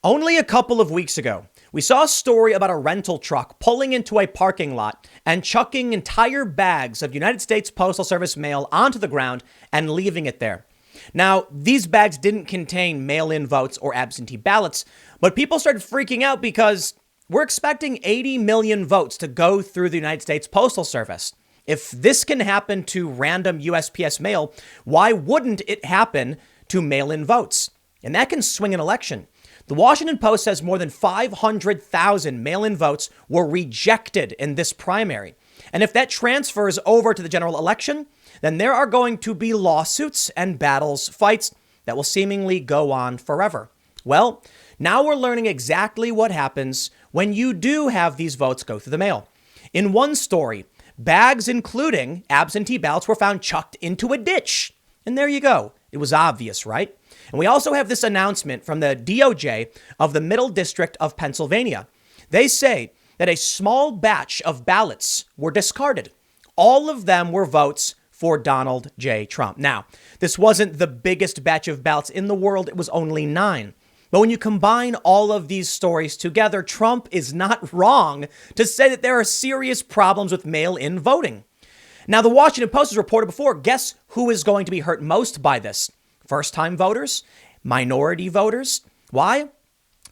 Only a couple of weeks ago, we saw a story about a rental truck pulling into a parking lot and chucking entire bags of United States Postal Service mail onto the ground and leaving it there. Now, these bags didn't contain mail-in votes or absentee ballots, but people started freaking out because we're expecting 80 million votes to go through the United States Postal Service. If this can happen to random USPS mail, why wouldn't it happen to mail-in votes? And that can swing an election. The Washington Post says more than 500,000 mail-in votes were rejected in this primary. And if that transfers over to the general election, then there are going to be lawsuits and battles, fights that will seemingly go on forever. Well, now we're learning exactly what happens when you do have these votes go through the mail. In one story, bags including absentee ballots were found chucked into a ditch. And there you go. It was obvious, right? And we also have this announcement from the DOJ of the Middle District of Pennsylvania. They say that a small batch of ballots were discarded. All of them were votes for Donald J. Trump. Now, this wasn't the biggest batch of ballots in the world. It was only 9. But when you combine all of these stories together, Trump is not wrong to say that there are serious problems with mail-in voting. Now, the Washington Post has reported before, guess who is going to be hurt most by this? First-time voters, minority voters. Why?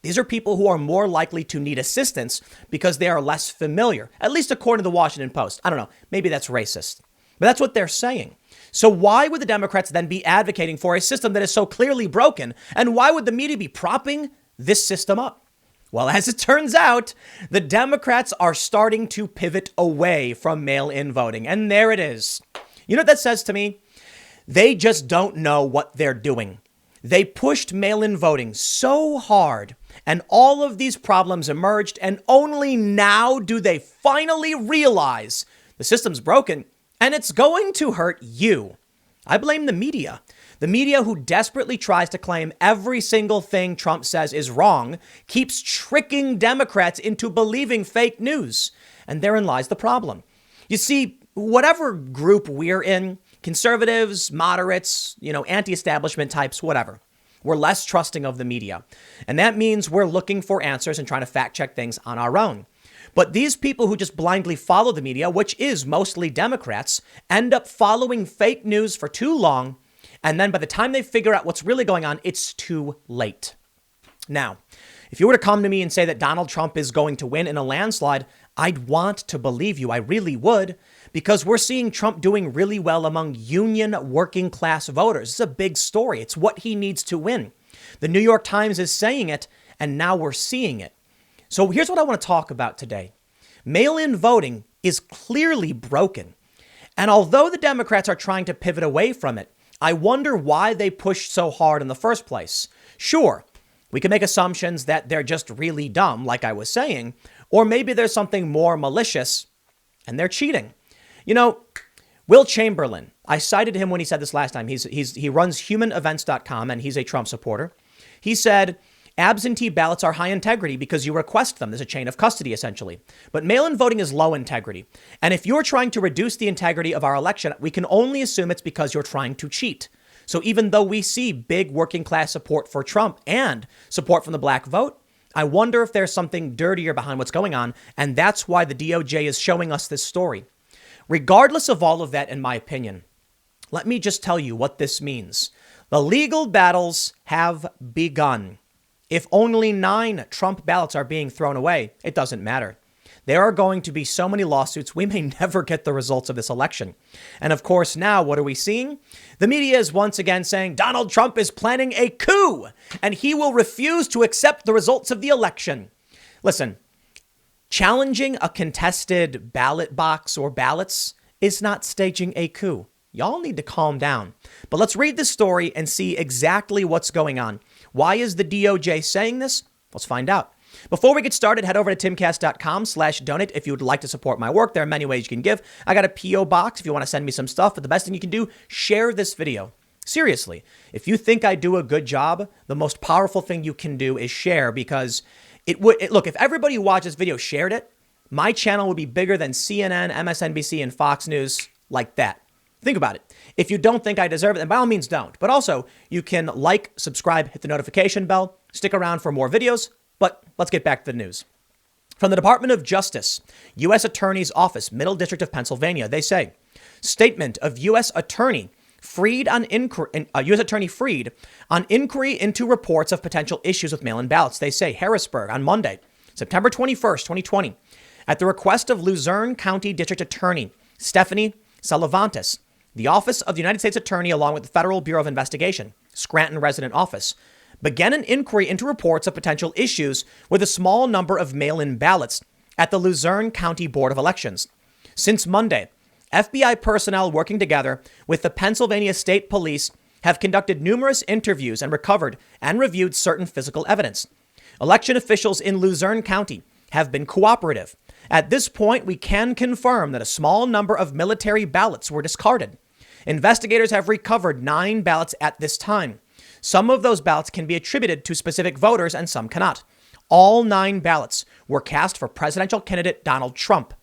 These are people who are more likely to need assistance because they are less familiar, at least according to the Washington Post. I don't know, maybe that's racist, but that's what they're saying. So why would the Democrats then be advocating for a system that is so clearly broken? And why would the media be propping this system up? Well, as it turns out, the Democrats are starting to pivot away from mail-in voting. And there it is. You know what that says to me? They just don't know what they're doing. They pushed mail-in voting so hard, and all of these problems emerged, and only now do they finally realize the system's broken, and it's going to hurt you. I blame the media. The media, who desperately tries to claim every single thing Trump says is wrong, keeps tricking Democrats into believing fake news. And therein lies the problem. You see, whatever group we're in, conservatives, moderates, anti-establishment types, whatever, we're less trusting of the media. And that means we're looking for answers and trying to fact check things on our own. But these people who just blindly follow the media, which is mostly Democrats, end up following fake news for too long. And then by the time they figure out what's really going on, it's too late. Now, if you were to come to me and say that Donald Trump is going to win in a landslide, I'd want to believe you. I really would, because we're seeing Trump doing really well among union working class voters. It's a big story. It's what he needs to win. The New York Times is saying it, and now we're seeing it. So here's what I want to talk about today. Mail-in voting is clearly broken. And although the Democrats are trying to pivot away from it, I wonder why they pushed so hard in the first place. Sure, we can make assumptions that they're just really dumb, like I was saying, or maybe there's something more malicious and they're cheating. Will Chamberlain, I cited him when he said this last time. He runs humanevents.com and he's a Trump supporter. He said, absentee ballots are high integrity because you request them. There's a chain of custody, essentially. But mail-in voting is low integrity. And if you're trying to reduce the integrity of our election, we can only assume it's because you're trying to cheat. So even though we see big working class support for Trump and support from the black vote, I wonder if there's something dirtier behind what's going on. And that's why the DOJ is showing us this story. Regardless of all of that, in my opinion, let me just tell you what this means. The legal battles have begun. If only 9 Trump ballots are being thrown away, it doesn't matter. There are going to be so many lawsuits, we may never get the results of this election. And of course, now what are we seeing? The media is once again saying Donald Trump is planning a coup and he will refuse to accept the results of the election. Listen, challenging a contested ballot box or ballots is not staging a coup. Y'all need to calm down. But let's read this story and see exactly what's going on. Why is the DOJ saying this? Let's find out. Before we get started, head over to timcast.com/donate if you would like to support my work. There are many ways you can give. I got a P.O. box if you want to send me some stuff. But the best thing you can do, share this video. Seriously, if you think I do a good job, the most powerful thing you can do is share, because look, if everybody who watched this video shared it, my channel would be bigger than CNN, MSNBC, and Fox News, like that. Think about it. If you don't think I deserve it, then by all means don't. But also, you can like, subscribe, hit the notification bell, stick around for more videos. But let's get back to the news. From the Department of Justice, U.S. Attorney's Office, Middle District of Pennsylvania, they say, statement of U.S. Attorney freed on inquiry into reports of potential issues with mail-in ballots. They say Harrisburg on Monday, September 21st, 2020, at the request of Luzerne County District Attorney Stephanie Salavantis, the Office of the United States Attorney, along with the Federal Bureau of Investigation, Scranton Resident Office, began an inquiry into reports of potential issues with a small number of mail-in ballots at the Luzerne County Board of Elections. Since Monday, FBI personnel working together with the Pennsylvania State Police have conducted numerous interviews and recovered and reviewed certain physical evidence. Election officials in Luzerne County have been cooperative. At this point, we can confirm that a small number of military ballots were discarded. Investigators have recovered 9 ballots at this time. Some of those ballots can be attributed to specific voters and some cannot. All 9 ballots were cast for presidential candidate Donald Trump.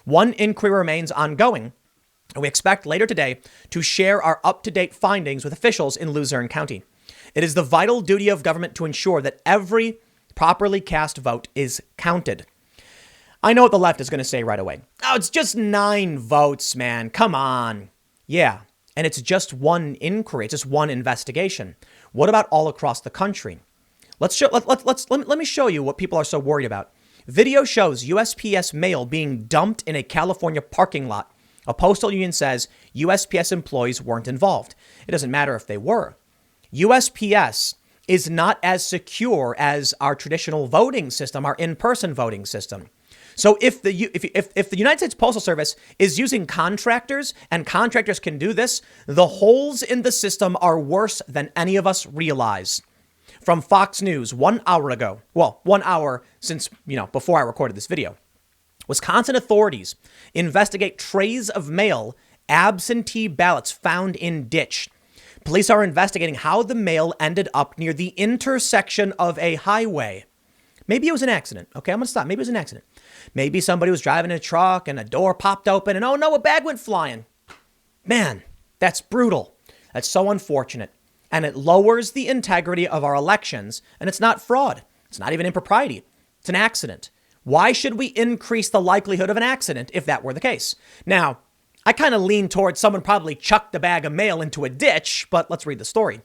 One inquiry remains ongoing, and we expect later today to share our up-to-date findings with officials in Luzerne County. It is the vital duty of government to ensure that every properly cast vote is counted. I know what the left is going to say right away. Oh, it's just 9 votes, man. Come on. Yeah, and it's just one inquiry. It's just one investigation. What about all across the country? Let me show you what people are so worried about. Video shows USPS mail being dumped in a California parking lot. A postal union says USPS employees weren't involved. It doesn't matter if they were. USPS is not as secure as our traditional voting system, our in-person voting system. So if the United States Postal Service is using contractors and contractors can do this, the holes in the system are worse than any of us realize. From Fox News 1 hour ago, 1 hour since, before I recorded this video, Wisconsin authorities investigate trays of mail, absentee ballots found in ditch. Police are investigating how the mail ended up near the intersection of a highway. Maybe it was an accident. Okay, I'm going to stop. Maybe it was an accident. Maybe somebody was driving a truck and a door popped open and oh no, a bag went flying. Man, that's brutal. That's so unfortunate. And it lowers the integrity of our elections. And it's not fraud. It's not even impropriety. It's an accident. Why should we increase the likelihood of an accident if that were the case? Now, I kind of lean towards someone probably chucked a bag of mail into a ditch, but let's read the story.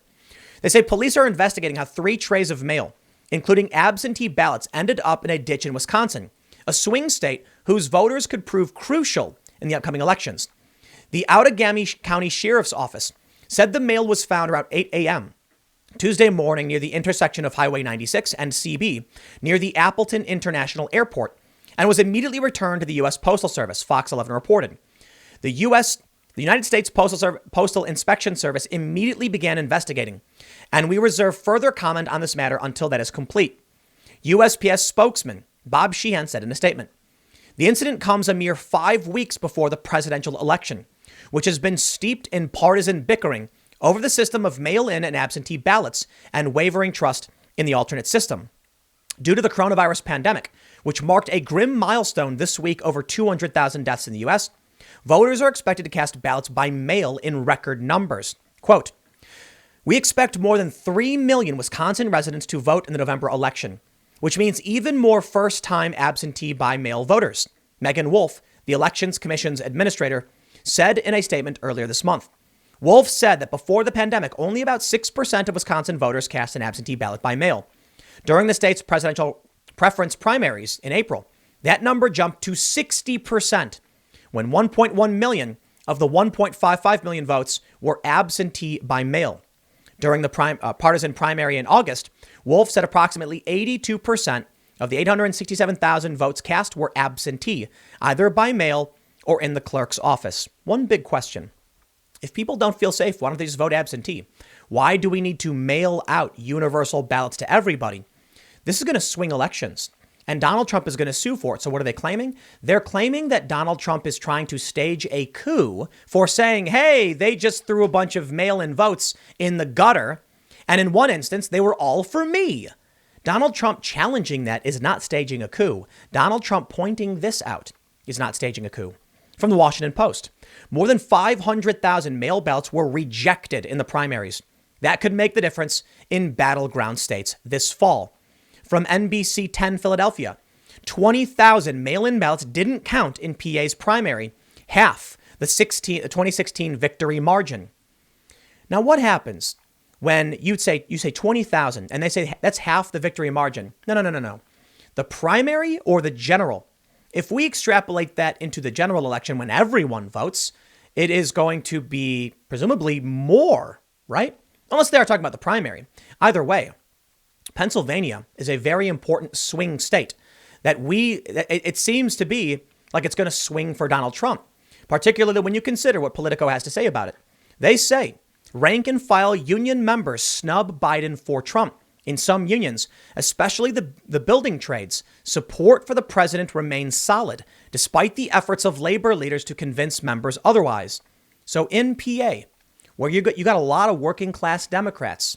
They say police are investigating how 3 trays of mail, including absentee ballots, ended up in a ditch in Wisconsin, a swing state whose voters could prove crucial in the upcoming elections. The Outagamie County Sheriff's Office said the mail was found around 8 a.m. Tuesday morning near the intersection of Highway 96 and CB near the Appleton International Airport and was immediately returned to the U.S. Postal Service, Fox 11 reported. The United States Postal Inspection Service immediately began investigating, and we reserve further comment on this matter until that is complete. USPS spokesman Bob Sheehan said in a statement, the incident comes a mere 5 weeks before the presidential election, which has been steeped in partisan bickering over the system of mail-in and absentee ballots and wavering trust in the alternate system. Due to the coronavirus pandemic, which marked a grim milestone this week, over 200,000 deaths in the U.S., voters are expected to cast ballots by mail in record numbers. Quote, we expect more than 3 million Wisconsin residents to vote in the November election, which means even more first-time absentee by mail voters. Megan Wolf, the Elections Commission's administrator, said in a statement earlier this month. Wolf said that before the pandemic, only about 6% of Wisconsin voters cast an absentee ballot by mail. During the state's presidential preference primaries in April, that number jumped to 60% when 1.1 million of the 1.55 million votes were absentee by mail. During the partisan primary in August, Wolf said approximately 82% of the 867,000 votes cast were absentee, either by mail or in the clerk's office. One big question. If people don't feel safe, why don't they just vote absentee? Why do we need to mail out universal ballots to everybody? This is going to swing elections, and Donald Trump is going to sue for it. So what are they claiming? They're claiming that Donald Trump is trying to stage a coup for saying, hey, they just threw a bunch of mail-in votes in the gutter. And in one instance, they were all for me. Donald Trump challenging that is not staging a coup. Donald Trump pointing this out is not staging a coup. from the Washington Post. More than 500,000 mail ballots were rejected in the primaries. That could make the difference in battleground states this fall. From NBC 10 Philadelphia, 20,000 mail-in ballots didn't count in PA's primary, half the 2016 victory margin. Now, what happens when you say 20,000 and they say that's half the victory margin? No. The primary or the general? If we extrapolate that into the general election when everyone votes, it is going to be presumably more, right? Unless they are talking about the primary. Either way, Pennsylvania is a very important swing state that it seems to be like it's going to swing for Donald Trump, particularly when you consider what Politico has to say about it. They say rank and file union members snub Biden for Trump. In some unions, especially the building trades, support for the president remains solid, despite the efforts of labor leaders to convince members otherwise. So in PA, where you got a lot of working class Democrats,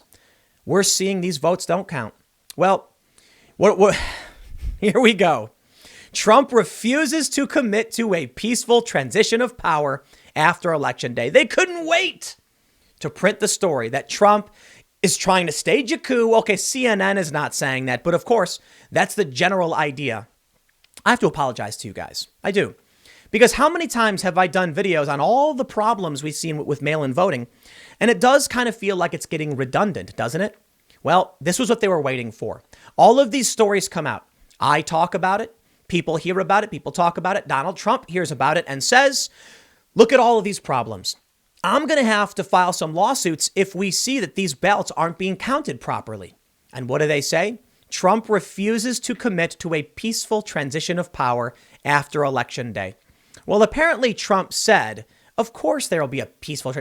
we're seeing these votes don't count. Well, here we go. Trump refuses to commit to a peaceful transition of power after Election Day. They couldn't wait to print the story that Trump is trying to stage a coup. Okay, CNN is not saying that, but of course, that's the general idea. I have to apologize to you guys. I do. Because how many times have I done videos on all the problems we've seen with mail-in voting? And it does kind of feel like it's getting redundant, doesn't it? Well, this was what they were waiting for. All of these stories come out. I talk about it. People hear about it. People talk about it. Donald Trump hears about it and says, look at all of these problems. I'm going to have to file some lawsuits if we see that these ballots aren't being counted properly. And what do they say? Trump refuses to commit to a peaceful transition of power after Election Day. Well, apparently Trump said, of course, there will be a peaceful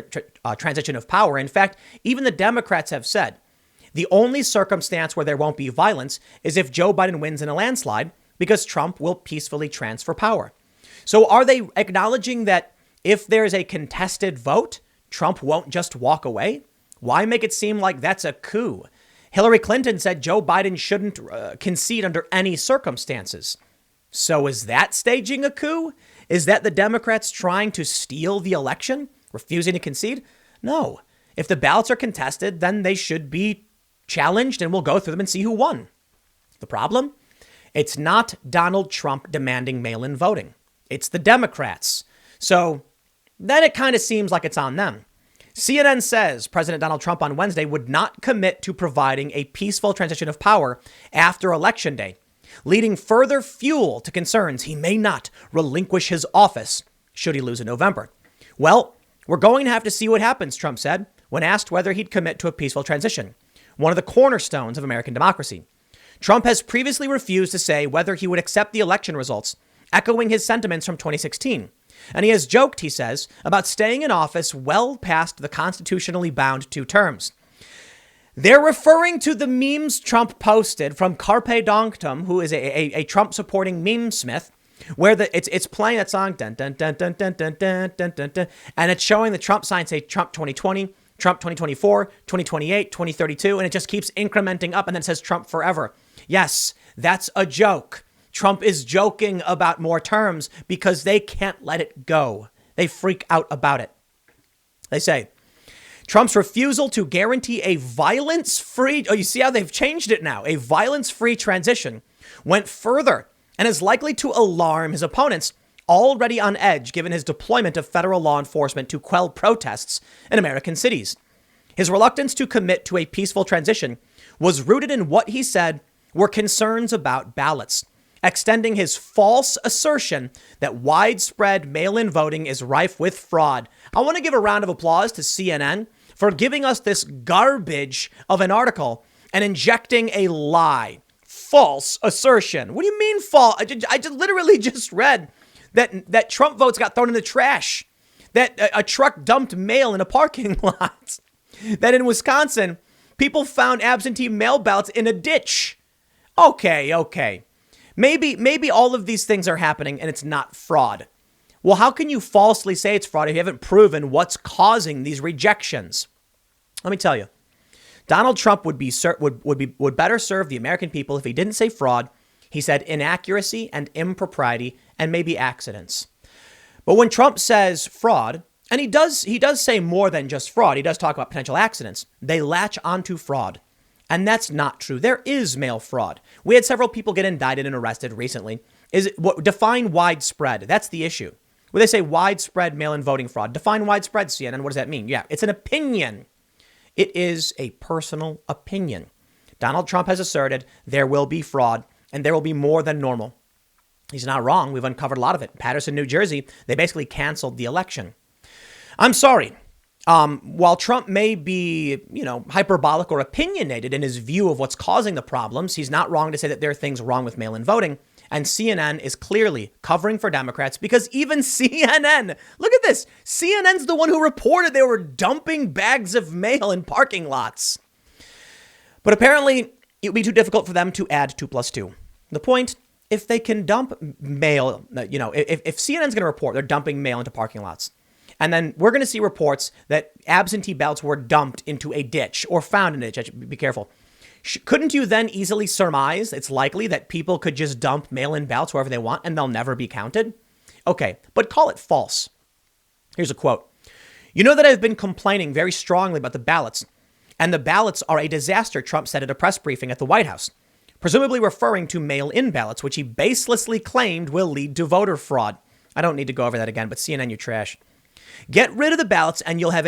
transition of power. In fact, even the Democrats have said the only circumstance where there won't be violence is if Joe Biden wins in a landslide, because Trump will peacefully transfer power. So are they acknowledging that if there's a contested vote, Trump won't just walk away? Why make it seem like that's a coup? Hillary Clinton said Joe Biden shouldn't concede under any circumstances. So is that staging a coup? Is that the Democrats trying to steal the election, refusing to concede? No. If the ballots are contested, then they should be challenged and we'll go through them and see who won. The problem? It's not Donald Trump demanding mail-in voting. It's the Democrats. So then it kind of seems like it's on them. CNN says President Donald Trump on Wednesday would not commit to providing a peaceful transition of power after Election Day, leading further fuel to concerns he may not relinquish his office should he lose in November. Well, we're going to have to see what happens, Trump said, when asked whether he'd commit to a peaceful transition, one of the cornerstones of American democracy. Trump has previously refused to say whether he would accept the election results, echoing his sentiments from 2016. And he has joked, he says, about staying in office well past the constitutionally bound 2 terms. They're referring to the memes Trump posted from Carpe Donktum, who is a Trump-supporting meme smith, where it's playing that song, dun, dun, dun, dun, dun, dun, dun, dun, dun, dun, and it's showing the Trump signs say Trump 2020, Trump 2024, 2028, 2032, and it just keeps incrementing up, and then it says Trump forever. Yes, that's a joke. Trump is joking about more terms because they can't let it go. They freak out about it. They say, Trump's refusal to guarantee a violence-free, you see how they've changed it now, a violence-free transition went further and is likely to alarm his opponents, already on edge given his deployment of federal law enforcement to quell protests in American cities. His reluctance to commit to a peaceful transition was rooted in what he said were concerns about ballots, extending his false assertion that widespread mail-in voting is rife with fraud. I want to give a round of applause to CNN for giving us this garbage of an article and injecting a lie. False assertion. What do you mean false? I just literally just read that Trump votes got thrown in the trash, that a truck dumped mail in a parking lot, that in Wisconsin, people found absentee mail ballots in a ditch. Okay. Maybe all of these things are happening and it's not fraud. Well, how can you falsely say it's fraud if you haven't proven what's causing these rejections? Let me tell you, Donald Trump would better serve the American people if he didn't say fraud. He said inaccuracy and impropriety and maybe accidents. But when Trump says fraud, and he does say more than just fraud, he does talk about potential accidents, they latch onto fraud. And that's not true. There is mail fraud. We had several people get indicted and arrested recently. Define widespread? That's the issue. When they say widespread mail-in voting fraud, define widespread, CNN. What does that mean? Yeah, it's an opinion. It is a personal opinion. Donald Trump has asserted there will be fraud and there will be more than normal. He's not wrong. We've uncovered a lot of it. Paterson, New Jersey, they basically canceled the election. I'm sorry. While Trump may be, hyperbolic or opinionated in his view of what's causing the problems, he's not wrong to say that there are things wrong with mail-in voting. And CNN is clearly covering for Democrats because even CNN, look at this. CNN's the one who reported they were dumping bags of mail in parking lots. But apparently it would be too difficult for them to add 2 + 2. The point, if they can dump mail, if CNN's going to report they're dumping mail into parking lots, and then we're going to see reports that absentee ballots were dumped into a ditch or found in a ditch. Be careful. Couldn't you then easily surmise it's likely that people could just dump mail-in ballots wherever they want and they'll never be counted? Okay, but call it false. Here's a quote. You know that I've been complaining very strongly about the ballots, and the ballots are a disaster, Trump said at a press briefing at the White House, presumably referring to mail-in ballots, which he baselessly claimed will lead to voter fraud. I don't need to go over that again, but CNN, you trash. Get rid of the ballots and you'll have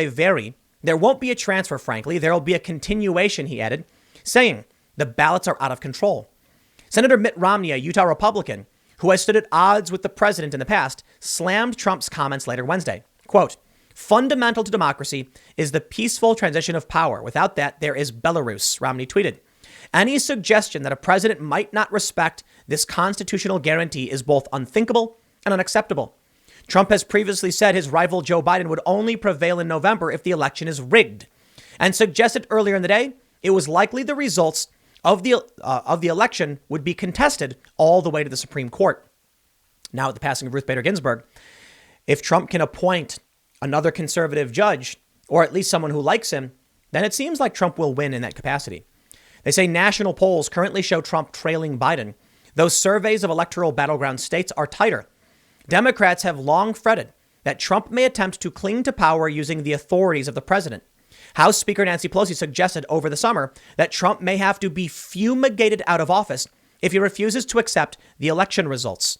there won't be a transfer, frankly. There will be a continuation, he added, saying the ballots are out of control. Senator Mitt Romney, a Utah Republican who has stood at odds with the president in the past, slammed Trump's comments later Wednesday. Quote, fundamental to democracy is the peaceful transition of power. Without that, there is Belarus, Romney tweeted. Any suggestion that a president might not respect this constitutional guarantee is both unthinkable and unacceptable. Trump has previously said his rival Joe Biden would only prevail in November if the election is rigged, and suggested earlier in the day it was likely the results of the election would be contested all the way to the Supreme Court. Now, at the passing of Ruth Bader Ginsburg, if Trump can appoint another conservative judge, or at least someone who likes him, then it seems like Trump will win in that capacity. They say national polls currently show Trump trailing Biden. Those surveys of electoral battleground states are tighter. Democrats have long fretted that Trump may attempt to cling to power using the authorities of the president. House Speaker Nancy Pelosi suggested over the summer that Trump may have to be fumigated out of office if he refuses to accept the election results.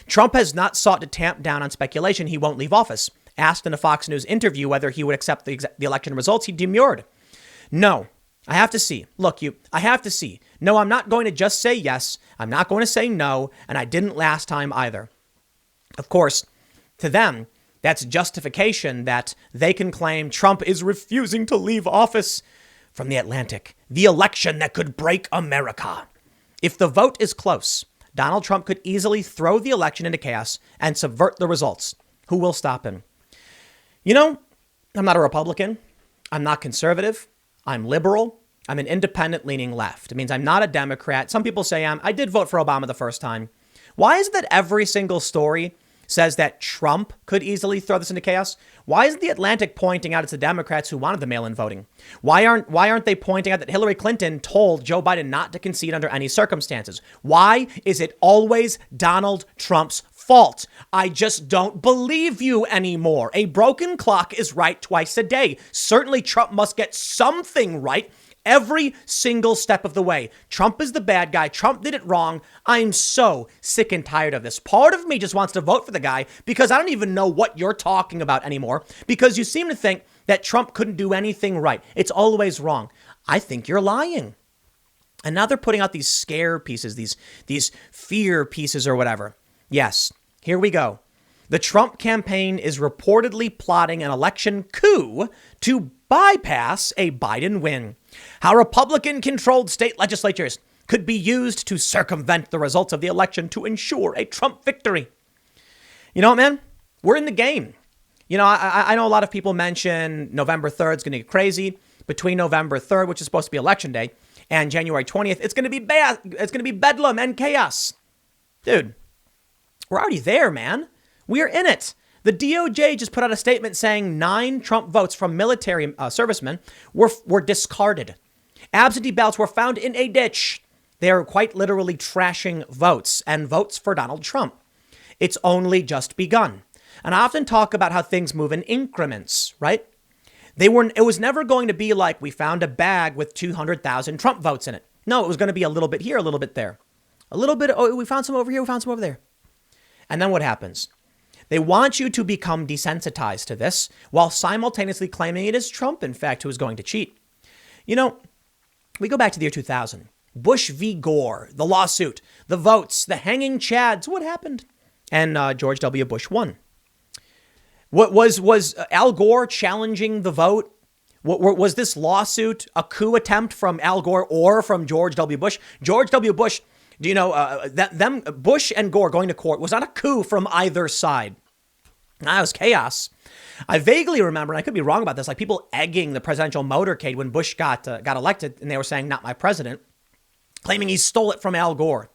Trump has not sought to tamp down on speculation he won't leave office. Asked in a Fox News interview whether he would accept the election results, he demurred. No, I have to see. Look, I have to see. No, I'm not going to just say yes. I'm not going to say no. And I didn't last time either. Of course, to them, that's justification that they can claim Trump is refusing to leave office. From The Atlantic, the election that could break America. If the vote is close, Donald Trump could easily throw the election into chaos and subvert the results. Who will stop him? I'm not a Republican. I'm not conservative. I'm liberal. I'm an independent leaning left. It means I'm not a Democrat. Some people say I did vote for Obama the first time. Why is it that every single story says that Trump could easily throw this into chaos? Why isn't The Atlantic pointing out it's the Democrats who wanted the mail-in voting? Why aren't they pointing out that Hillary Clinton told Joe Biden not to concede under any circumstances? Why is it always Donald Trump's fault? I just don't believe you anymore. A broken clock is right twice a day. Certainly Trump must get something right every single step of the way. Trump is the bad guy. Trump did it wrong. I'm so sick and tired of this. Part of me just wants to vote for the guy because I don't even know what you're talking about anymore, because you seem to think that Trump couldn't do anything right. It's always wrong. I think you're lying. And now they're putting out these scare pieces, these fear pieces or whatever. Yes, here we go. The Trump campaign is reportedly plotting an election coup to bypass a Biden win. How Republican-controlled state legislatures could be used to circumvent the results of the election to ensure a Trump victory. You know what, man? We're in the game. I know a lot of people mention November 3rd is going to get crazy. Between November 3rd, which is supposed to be election day, and January 20th, it's going to be bad. It's going to be bedlam and chaos. Dude, we're already there, man. We're in it. The DOJ just put out a statement saying 9 Trump votes from military servicemen were discarded. Absentee ballots were found in a ditch. They are quite literally trashing votes and votes for Donald Trump. It's only just begun. And I often talk about how things move in increments, right? It was never going to be like we found a bag with 200,000 Trump votes in it. No, it was going to be a little bit here, a little bit there. A little bit, oh, we found some over here, we found some over there. And then what happens? They want you to become desensitized to this while simultaneously claiming it is Trump, in fact, who is going to cheat. You know, we go back to the year 2000. Bush v. Gore, the lawsuit, the votes, the hanging chads. What happened? And George W. Bush won. What was Al Gore challenging the vote? Was this lawsuit a coup attempt from Al Gore or from George W. Bush? George W. Bush, do you know Bush and Gore going to court was not a coup from either side. That was chaos. I vaguely remember, and I could be wrong about this, like people egging the presidential motorcade when Bush got elected, and they were saying, "Not my president," claiming he stole it from Al Gore.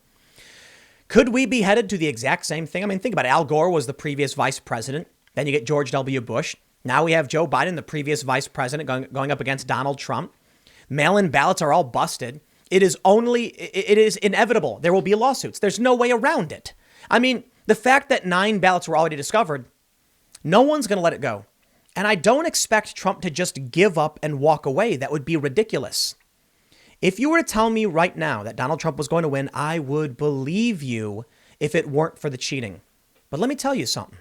Could we be headed to the exact same thing? I mean, think about it. Al Gore was the previous vice president. Then you get George W. Bush. Now we have Joe Biden, the previous vice president, going up against Donald Trump. Mail-in ballots are all busted. It is inevitable. There will be lawsuits. There's no way around it. I mean, the fact that 9 ballots were already discovered, no one's going to let it go. And I don't expect Trump to just give up and walk away. That would be ridiculous. If you were to tell me right now that Donald Trump was going to win, I would believe you if it weren't for the cheating. But let me tell you something.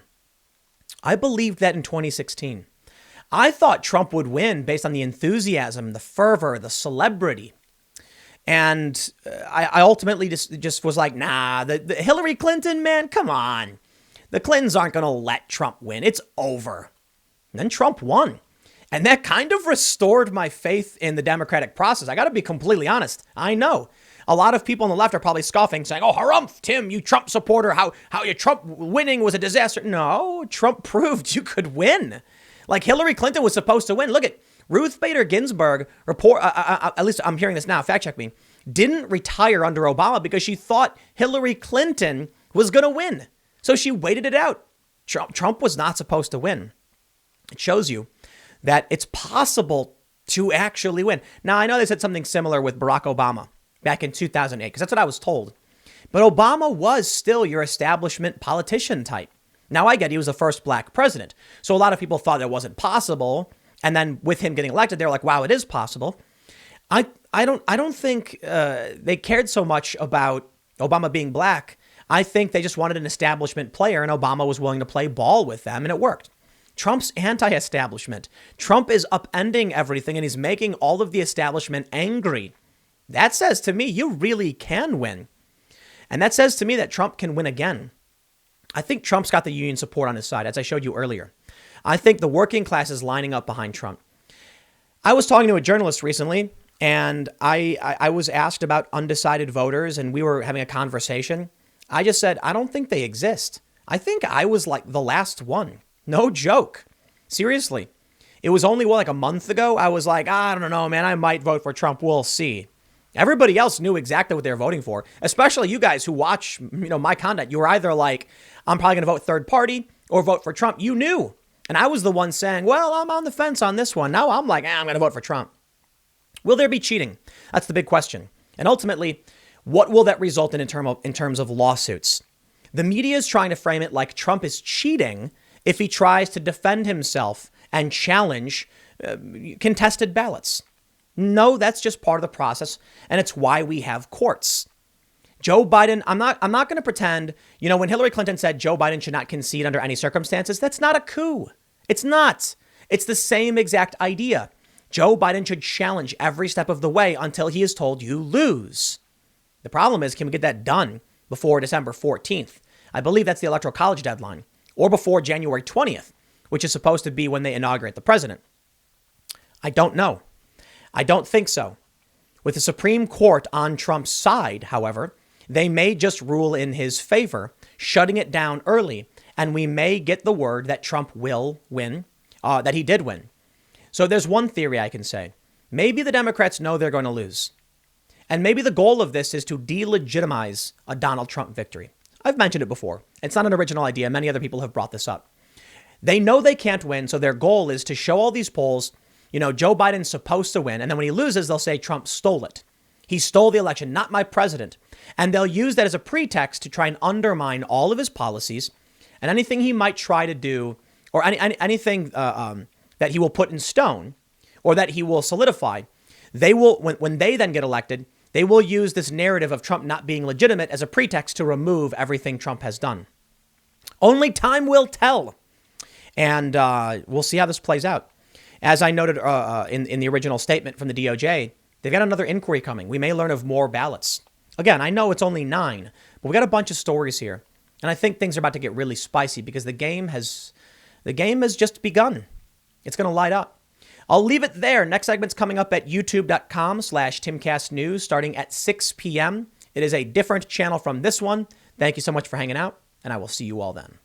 I believed that in 2016. I thought Trump would win based on the enthusiasm, the fervor, the celebrity. And I ultimately just was like, nah, the Hillary Clinton, man, come on. The Clintons aren't going to let Trump win. It's over. And then Trump won. And that kind of restored my faith in the democratic process. I got to be completely honest. I know a lot of people on the left are probably scoffing, saying, "Oh, harumph, Tim, you Trump supporter, how your Trump winning was a disaster." No, Trump proved you could win. Like Hillary Clinton was supposed to win. Look at Ruth Bader Ginsburg, at least I'm hearing this now, fact check me, didn't retire under Obama because she thought Hillary Clinton was going to win. So she waited it out. Trump was not supposed to win. It shows you that it's possible to actually win. Now, I know they said something similar with Barack Obama back in 2008, because that's what I was told. But Obama was still your establishment politician type. Now, I get he was the first black president. So a lot of people thought it wasn't possible. And then with him getting elected, they were like, wow, it is possible. I don't think they cared so much about Obama being black. I think they just wanted an establishment player, and Obama was willing to play ball with them, and it worked. Trump's anti-establishment. Trump is upending everything, and he's making all of the establishment angry. That says to me, you really can win. And that says to me that Trump can win again. I think Trump's got the union support on his side, as I showed you earlier. I think the working class is lining up behind Trump. I was talking to a journalist recently, and I was asked about undecided voters, and we were having a conversation. I just said, I don't think they exist. I think I was like the last one. No joke. Seriously. It was only like a month ago. I was like, I don't know, man. I might vote for Trump. We'll see. Everybody else knew exactly what they were voting for, especially you guys who watch, my content. You were either like, I'm probably going to vote third party or vote for Trump. You knew. And I was the one saying, well, I'm on the fence on this one. Now I'm like, I'm going to vote for Trump. Will there be cheating? That's the big question. And ultimately, what will that result in terms of lawsuits? The media is trying to frame it like Trump is cheating if he tries to defend himself and challenge contested ballots. No, that's just part of the process, and it's why we have courts. Joe Biden, I'm not going to pretend, when Hillary Clinton said Joe Biden should not concede under any circumstances, that's not a coup. It's not. It's the same exact idea. Joe Biden should challenge every step of the way until he is told you lose. The problem is, can we get that done before December 14th? I believe that's the Electoral College deadline. Or before January 20th, which is supposed to be when they inaugurate the president. I don't know. I don't think so. With the Supreme Court on Trump's side, however, they may just rule in his favor, shutting it down early, and we may get the word that Trump will win, that he did win. So there's one theory I can say. Maybe the Democrats know they're going to lose. And maybe the goal of this is to delegitimize a Donald Trump victory. I've mentioned it before. It's not an original idea. Many other people have brought this up. They know they can't win, so their goal is to show all these polls, Joe Biden's supposed to win. And then when he loses, they'll say Trump stole it. He stole the election, not my president. And they'll use that as a pretext to try and undermine all of his policies And anything he might try to do, or anything that he will put in stone, or that he will solidify, they will, when they then get elected, they will use this narrative of Trump not being legitimate as a pretext to remove everything Trump has done. Only time will tell. And we'll see how this plays out. As I noted in the original statement from the DOJ, they've got another inquiry coming. We may learn of more ballots. Again, I know it's only 9, but we got a bunch of stories here. And I think things are about to get really spicy because the game has just begun. It's going to light up. I'll leave it there. Next segment's coming up at youtube.com/TimCastNews starting at 6 p.m. It is a different channel from this one. Thank you so much for hanging out, and I will see you all then.